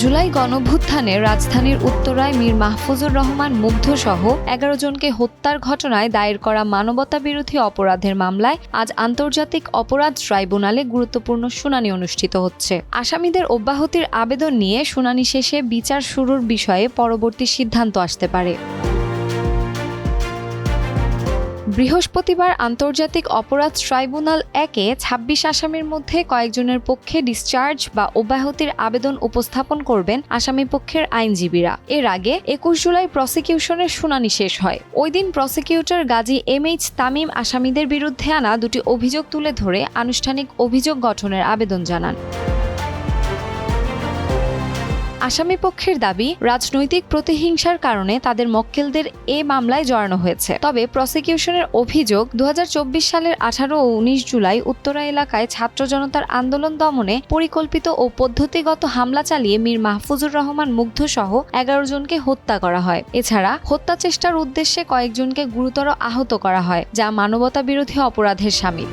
জুলাই গণঅভ্যুত্থানে রাজধানীর উত্তরায় মীর মাহফুজুর রহমান মুগ্ধসহ ১১ জনকে হত্যার ঘটনায় দায়ের করা মানবতাবিরোধী অপরাধের মামলায় আজ আন্তর্জাতিক অপরাধ ট্রাইব্যুনালে গুরুত্বপূর্ণ শুনানি অনুষ্ঠিত হচ্ছে। আসামিদের অব্যাহতির আবেদন নিয়ে শুনানি শেষে বিচার শুরুর বিষয়ে পরবর্তী সিদ্ধান্ত আসতে পারে। বৃহস্পতিবার আন্তর্জাতিক অপরাধ ট্রাইব্যুনাল ১-এ ২৬ আসামির মধ্যে কয়েকজনের পক্ষে ডিসচার্জ বা অব্যাহতির আবেদন উপস্থাপন করবেন আসামি পক্ষের আইনজীবীরা। এর আগে ২১ জুলাই প্রসিকিউশনের শুনানি শেষ হয়। ওই দিন প্রসিকিউটর গাজী এমএইচ তামিম আসামিদের বিরুদ্ধে আনা দুটি অভিযোগ তুলে ধরে আনুষ্ঠানিক অভিযোগ গঠনের আবেদন জানান। আসামি পক্ষের দাবি, রাজনৈতিক প্রতিহিংসার কারণে তাদের মক্কেলদের এ মামলায় জড়ানো হয়েছে। তবে প্রসিকিউশনের অভিযোগ, ২০২৪ সালের ১৮ ও ১৯ জুলাই উত্তরা এলাকায় ছাত্র জনতার আন্দোলন দমনে পরিকল্পিত ও পদ্ধতিগত হামলা চালিয়ে মীর মাহফুজুর রহমান মুগ্ধসহ ১১ জনকে হত্যা করা হয়। এছাড়া হত্যা চেষ্টার উদ্দেশ্যে কয়েকজনকে গুরুতর আহত করা হয়, যা মানবতাবিরোধী অপরাধের শামিল।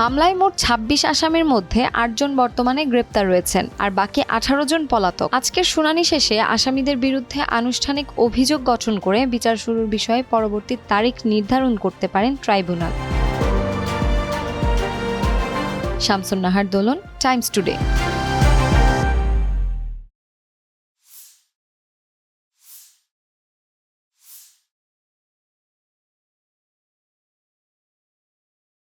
মামলায় মোট ২৬ আসামির মধ্যে ৮ জন বর্তমানে গ্রেপ্তার রয়েছেন, আর বাকি ১৮ জন পলাতক। আজকের শুনানি শেষে আসামিদের বিরুদ্ধে আনুষ্ঠানিক অভিযোগ গঠন করে বিচার শুরুর বিষয়ে পরবর্তী তারিখ নির্ধারণ করতে পারেন ট্রাইব্যুনাল। শামসুন নাহার দোলন, টাইমস টুডে।